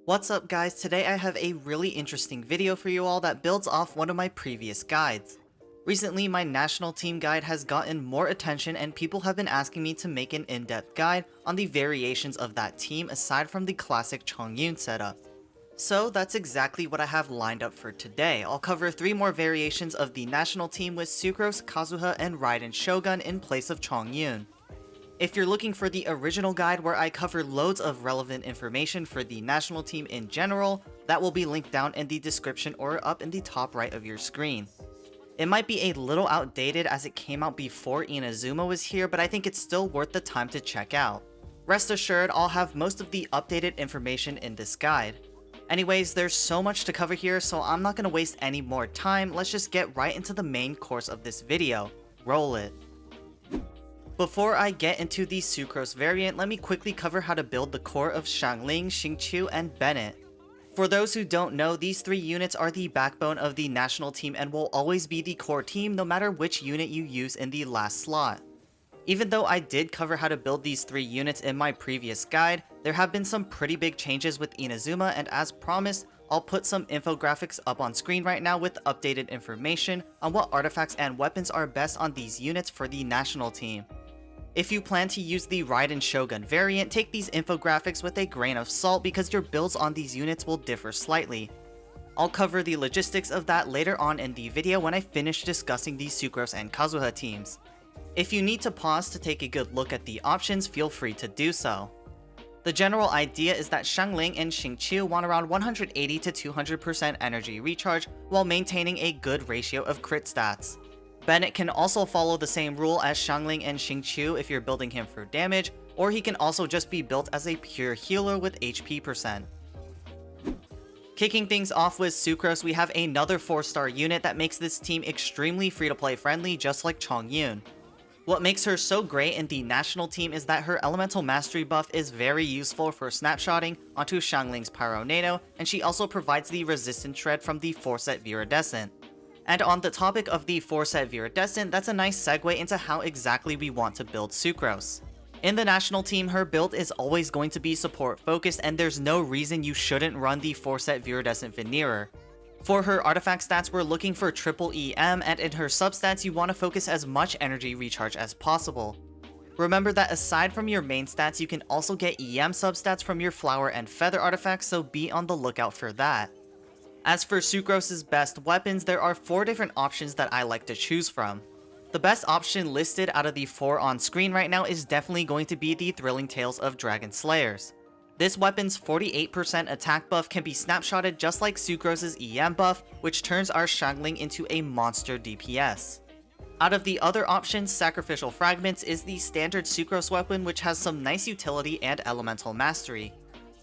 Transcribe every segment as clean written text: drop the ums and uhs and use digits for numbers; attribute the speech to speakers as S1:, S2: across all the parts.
S1: What's up guys, today I have a really interesting video for you all that builds off one of my previous guides. Recently my national team guide has gotten more attention and people have been asking me to make an in-depth guide on the variations of that team aside from the classic Chongyun setup. So that's exactly what I have lined up for today. I'll cover 3 more variations of the national team with Sucrose, Kazuha, and Raiden Shogun in place of Chongyun. If you're looking for the original guide where I cover loads of relevant information for the national team in general, that will be linked down in the description or up in the top right of your screen. It might be a little outdated as it came out before Inazuma was here, but I think it's still worth the time to check out. Rest assured, I'll have most of the updated information in this guide. Anyways, there's so much to cover here, so I'm not going to waste any more time. Let's just get right into the main course of this video. Roll it. Before I get into the Sucrose variant, let me quickly cover how to build the core of Xiangling, Xingqiu, and Bennett. For those who don't know, these 3 units are the backbone of the national team and will always be the core team no matter which unit you use in the last slot. Even though I did cover how to build these 3 units in my previous guide, there have been some pretty big changes with Inazuma, and as promised, I'll put some infographics up on screen right now with updated information on what artifacts and weapons are best on these units for the national team. If you plan to use the Raiden Shogun variant, take these infographics with a grain of salt because your builds on these units will differ slightly. I'll cover the logistics of that later on in the video when I finish discussing the Sucrose and Kazuha teams. If you need to pause to take a good look at the options, feel free to do so. The general idea is that Xiangling and Xingqiu want around 180 to 200% energy recharge while maintaining a good ratio of crit stats. Bennett can also follow the same rule as Xiangling and Xingqiu if you're building him for damage, or he can also just be built as a pure healer with HP percent. Kicking things off with Sucrose, we have another 4-star unit that makes this team extremely free-to-play friendly just like Chongyun. What makes her so great in the national team is that her elemental mastery buff is very useful for snapshotting onto Xiangling's Pyronado, and she also provides the resistance shred from the 4-set Viridescent. And on the topic of the 4-set Viridescent, that's a nice segue into how exactly we want to build Sucrose. In the national team, her build is always going to be support focused, and there's no reason you shouldn't run the 4-set Viridescent Veneerer. For her artifact stats, we're looking for triple EM, and in her substats, you want to focus as much energy recharge as possible. Remember that aside from your main stats, you can also get EM substats from your flower and feather artifacts, so be on the lookout for that. As for Sucrose's best weapons, there are 4 different options that I like to choose from. The best option listed out of the 4 on screen right now is definitely going to be the Thrilling Tales of Dragon Slayers. This weapon's 48% attack buff can be snapshotted just like Sucrose's EM buff, which turns our Xiangling into a monster DPS. Out of the other options, Sacrificial Fragments is the standard Sucrose weapon, which has some nice utility and elemental mastery.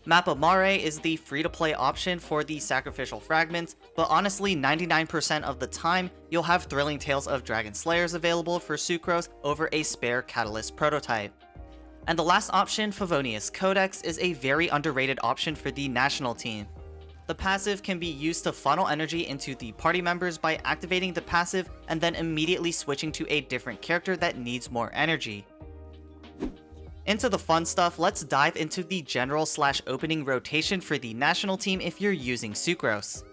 S1: Mappa Mare is the free-to-play option for the Sacrificial Fragments, but honestly 99% of the time, you'll have Thrilling Tales of Dragon Slayers available for Sucrose over a spare Catalyst prototype. And the last option, Favonius Codex, is a very underrated option for the national team. The passive can be used to funnel energy into the party members by activating the passive and then immediately switching to a different character that needs more energy. Into the fun stuff, let's dive into the general/opening rotation for the national team if you're using Sucrose.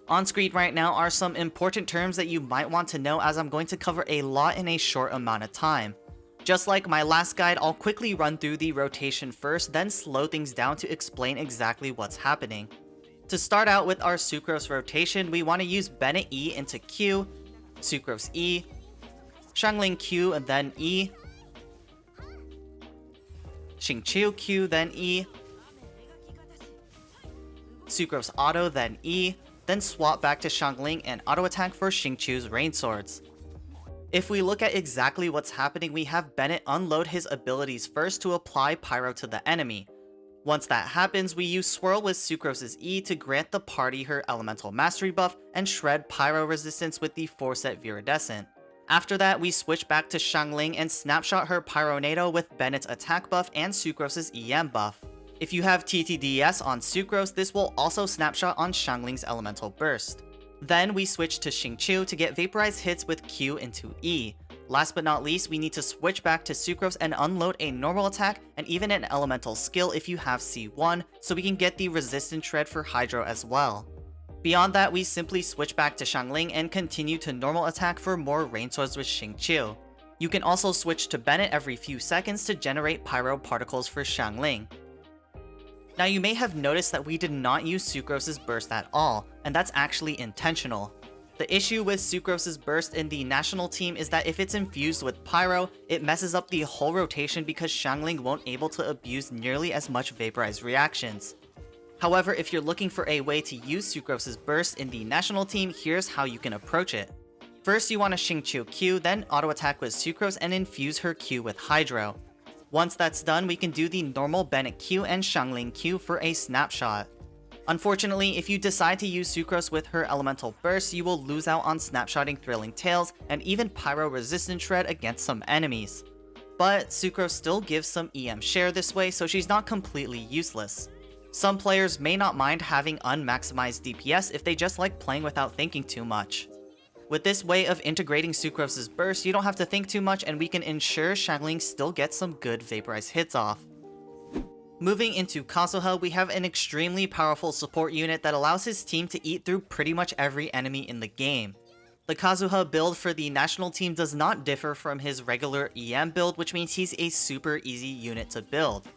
S1: On screen right now are some important terms that you might want to know, as I'm going to cover a lot in a short amount of time. Just like my last guide, I'll quickly run through the rotation first, then slow things down to explain exactly what's happening. To start out with our Sucrose rotation, we want to use Bennett E into Q, Sucrose E, Xiangling Q and then E, Xingqiu Q then E, Sucrose Auto then E, then swap back to Xiangling and auto attack for Xingqiu's Rain Swords. If we look at exactly what's happening, we have Bennett unload his abilities first to apply Pyro to the enemy. Once that happens, we use Swirl with Sucrose's E to grant the party her elemental mastery buff and shred Pyro resistance with the 4-set Viridescent. After that, we switch back to Xiangling and snapshot her Pyronado with Bennett's attack buff and Sucrose's EM buff. If you have TTDS on Sucrose, this will also snapshot on Xiangling's elemental burst. Then we switch to Xingqiu to get vaporized hits with Q into E. Last but not least, we need to switch back to Sucrose and unload a normal attack and even an elemental skill if you have C1, so we can get the resistant shred for Hydro as well. Beyond that, we simply switch back to Xiangling and continue to normal attack for more rain swords with Xingqiu. You can also switch to Bennett every few seconds to generate pyro particles for Xiangling. Now you may have noticed that we did not use Sucrose's burst at all, and that's actually intentional. The issue with Sucrose's burst in the national team is that if it's infused with pyro, it messes up the whole rotation because Xiangling won't able to abuse nearly as much vaporized reactions. However, if you're looking for a way to use Sucrose's burst in the national team, here's how you can approach it. First, you want to Xingqiu Q, then auto attack with Sucrose and infuse her Q with Hydro. Once that's done, we can do the normal Bennett Q and Xiangling Q for a snapshot. Unfortunately, if you decide to use Sucrose with her elemental burst, you will lose out on snapshotting Thrilling Tales and even pyro resistant shred against some enemies. But Sucrose still gives some EM share this way, so she's not completely useless. Some players may not mind having unmaximized DPS if they just like playing without thinking too much. With this way of integrating Sucrose's burst, you don't have to think too much and we can ensure Xiangling still gets some good vaporized hits off. Moving into Kazuha, we have an extremely powerful support unit that allows his team to eat through pretty much every enemy in the game. The Kazuha build for the national team does not differ from his regular EM build, which means he's a super easy unit to build.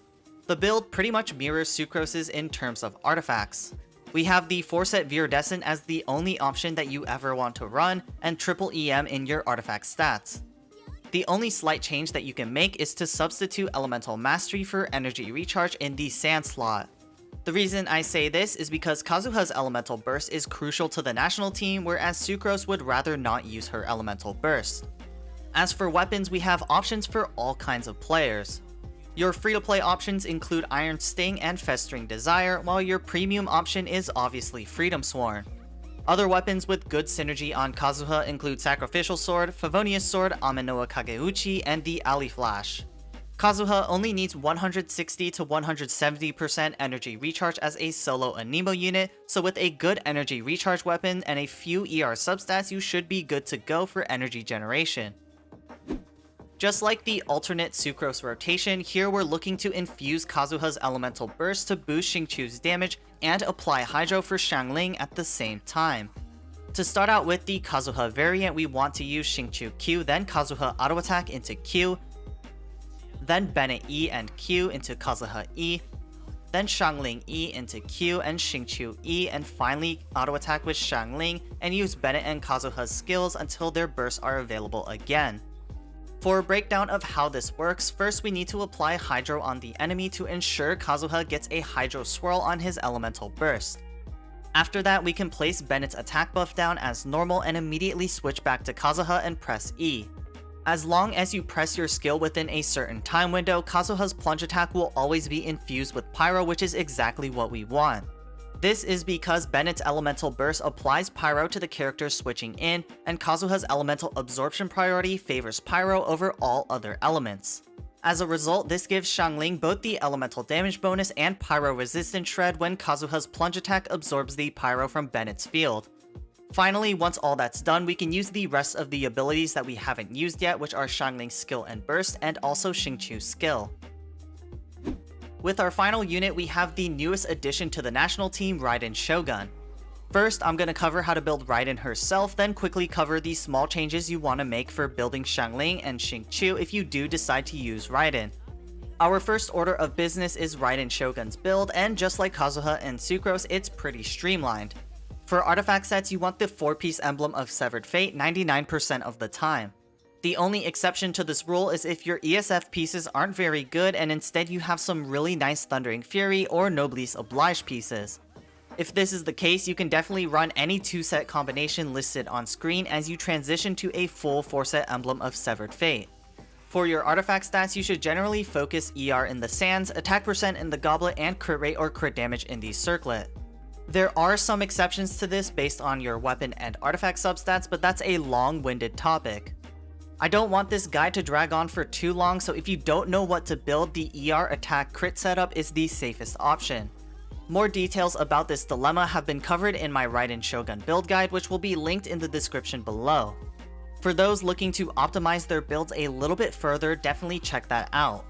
S1: The build pretty much mirrors Sucrose's in terms of artifacts. We have the 4-set Viridescent as the only option that you ever want to run, and triple EM in your artifact stats. The only slight change that you can make is to substitute Elemental Mastery for Energy Recharge in the Sand slot. The reason I say this is because Kazuha's Elemental Burst is crucial to the national team, whereas Sucrose would rather not use her Elemental Burst. As for weapons, we have options for all kinds of players. Your free-to-play options include Iron Sting and Festering Desire, while your premium option is obviously Freedom Sworn. Other weapons with good synergy on Kazuha include Sacrificial Sword, Favonius Sword, Amenoa Kageuchi, and the Ali Flash. Kazuha only needs 160 to 170% energy recharge as a solo Anemo unit, so with a good energy recharge weapon and a few ER substats, you should be good to go for energy generation. Just like the alternate Sucrose rotation, here we're looking to infuse Kazuha's Elemental Burst to boost Xingqiu's damage and apply Hydro for Xiangling at the same time. To start out with the Kazuha variant, we want to use Xingqiu Q, then Kazuha Auto Attack into Q, then Bennett E and Q into Kazuha E, then Xiangling E into Q and Xingqiu E, and finally Auto Attack with Xiangling and use Bennett and Kazuha's skills until their bursts are available again. For a breakdown of how this works, first we need to apply Hydro on the enemy to ensure Kazuha gets a Hydro Swirl on his Elemental Burst. After that, we can place Bennett's attack buff down as normal and immediately switch back to Kazuha and press E. As long as you press your skill within a certain time window, Kazuha's plunge attack will always be infused with Pyro, which is exactly what we want. This is because Bennett's Elemental Burst applies Pyro to the character switching in, and Kazuha's Elemental Absorption priority favors Pyro over all other elements. As a result, this gives Xiangling both the Elemental Damage bonus and Pyro Resistant Shred when Kazuha's plunge attack absorbs the Pyro from Bennett's field. Finally, once all that's done, we can use the rest of the abilities that we haven't used yet, which are Xiangling's Skill and Burst, and also Xingqiu's Skill. With our final unit, we have the newest addition to the national team, Raiden Shogun. First, I'm going to cover how to build Raiden herself, then quickly cover the small changes you want to make for building Xiangling and Xingqiu if you do decide to use Raiden. Our first order of business is Raiden Shogun's build, and just like Kazuha and Sucrose, it's pretty streamlined. For artifact sets, you want the 4-piece emblem of Severed Fate 99% of the time. The only exception to this rule is if your ESF pieces aren't very good and instead you have some really nice Thundering Fury or Noblesse Oblige pieces. If this is the case, you can definitely run any 2-set combination listed on screen as you transition to a full 4-set emblem of Severed Fate. For your artifact stats, you should generally focus ER in the Sands, attack percent in the Goblet, and crit rate or crit damage in the Circlet. There are some exceptions to this based on your weapon and artifact substats, but that's a long-winded topic. I don't want this guide to drag on for too long, so if you don't know what to build, the ER attack crit setup is the safest option. More details about this dilemma have been covered in my Raiden Shogun build guide, which will be linked in the description below. For those looking to optimize their builds a little bit further, definitely check that out.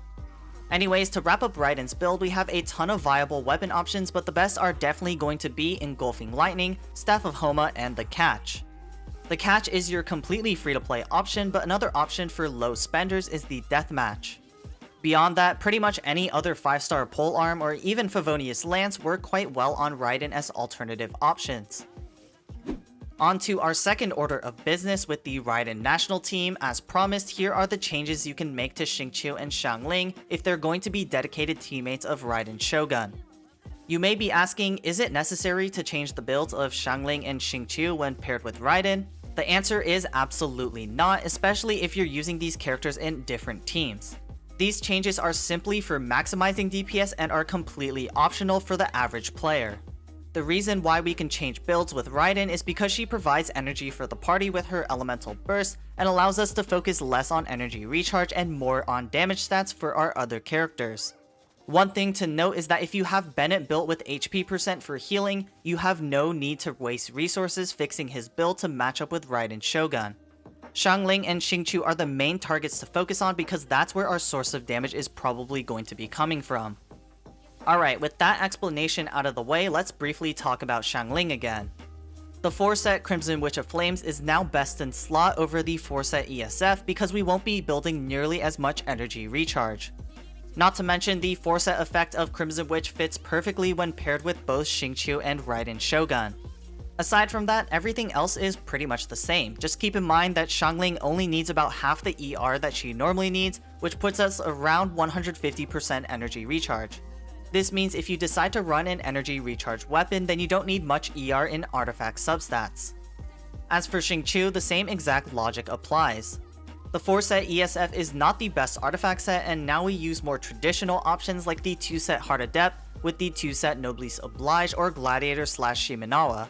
S1: Anyways, to wrap up Raiden's build, we have a ton of viable weapon options, but the best are definitely going to be Engulfing Lightning, Staff of Homa, and the Catch. The Catch is your completely free-to-play option, but another option for low spenders is the Deathmatch. Beyond that, pretty much any other 5-star polearm or even Favonius Lance work quite well on Raiden as alternative options. On to our second order of business with the Raiden national team. As promised, here are the changes you can make to Xingqiu and Xiangling if they're going to be dedicated teammates of Raiden Shogun. You may be asking, is it necessary to change the builds of Xiangling and Xingqiu when paired with Raiden? The answer is absolutely not, especially if you're using these characters in different teams. These changes are simply for maximizing DPS and are completely optional for the average player. The reason why we can change builds with Raiden is because she provides energy for the party with her elemental burst and allows us to focus less on energy recharge and more on damage stats for our other characters. One thing to note is that if you have Bennett built with HP percent for healing, you have no need to waste resources fixing his build to match up with Raiden Shogun. Xiangling and Xingqiu are the main targets to focus on because that's where our source of damage is probably going to be coming from. Alright, with that explanation out of the way, let's briefly talk about Xiangling again. The 4-set Crimson Witch of Flames is now best in slot over the 4-set ESF because we won't be building nearly as much energy recharge. Not to mention, the 4-set effect of Crimson Witch fits perfectly when paired with both Xingqiu and Raiden Shogun. Aside from that, everything else is pretty much the same. Just keep in mind that Xiangling only needs about half the ER that she normally needs, which puts us around 150% energy recharge. This means if you decide to run an energy recharge weapon, then you don't need much ER in artifact substats. As for Xingqiu, the same exact logic applies. The 4-set ESF is not the best artifact set, and now we use more traditional options like the 2-set Heart Adept with the 2-set Noblesse Oblige or Gladiator/Shimenawa.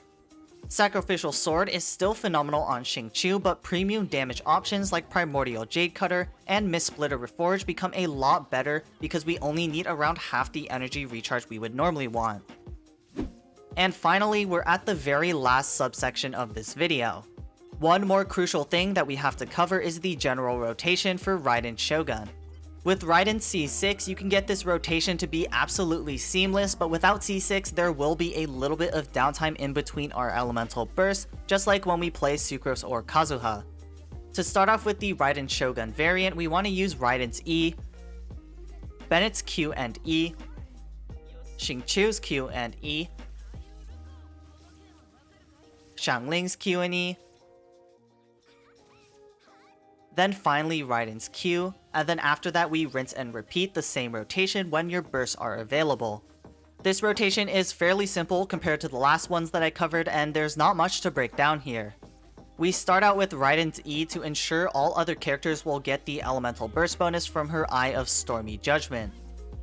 S1: Sacrificial Sword is still phenomenal on Xingqiu, but premium damage options like Primordial Jade Cutter and Mist Splitter Reforge become a lot better because we only need around half the energy recharge we would normally want. And finally, we're at the very last subsection of this video. One more crucial thing that we have to cover is the general rotation for Raiden Shogun. With Raiden C6, you can get this rotation to be absolutely seamless, but without C6, there will be a little bit of downtime in between our elemental bursts, just like when we play Sucrose or Kazuha. To start off with the Raiden Shogun variant, we want to use Raiden's E, Bennett's Q and E, Xingqiu's Q and E, Xiangling's Q and E, then finally Raiden's Q, and then after that we rinse and repeat the same rotation when your bursts are available. This rotation is fairly simple compared to the last ones that I covered, and there's not much to break down here. We start out with Raiden's E to ensure all other characters will get the elemental burst bonus from her Eye of Stormy Judgment.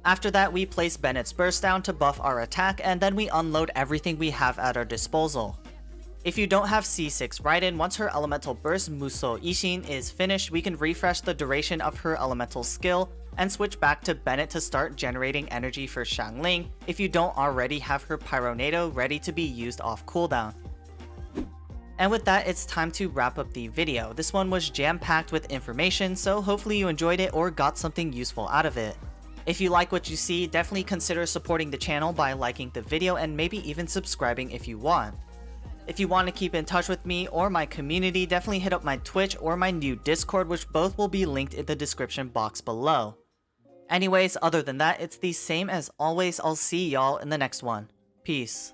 S1: After that we place Bennett's burst down to buff our attack, and then we unload everything we have at our disposal. If you don't have C6 Raiden, once her elemental burst Muso Ishin is finished, we can refresh the duration of her elemental skill and switch back to Bennett to start generating energy for Xiangling if you don't already have her Pyronado ready to be used off cooldown. And with that, it's time to wrap up the video. This one was jam-packed with information, so hopefully you enjoyed it or got something useful out of it. If you like what you see, definitely consider supporting the channel by liking the video and maybe even subscribing if you want. If you want to keep in touch with me or my community, definitely hit up my Twitch or my new Discord, which both will be linked in the description box below. Anyways, other than that, it's the same as always. I'll see y'all in the next one. Peace.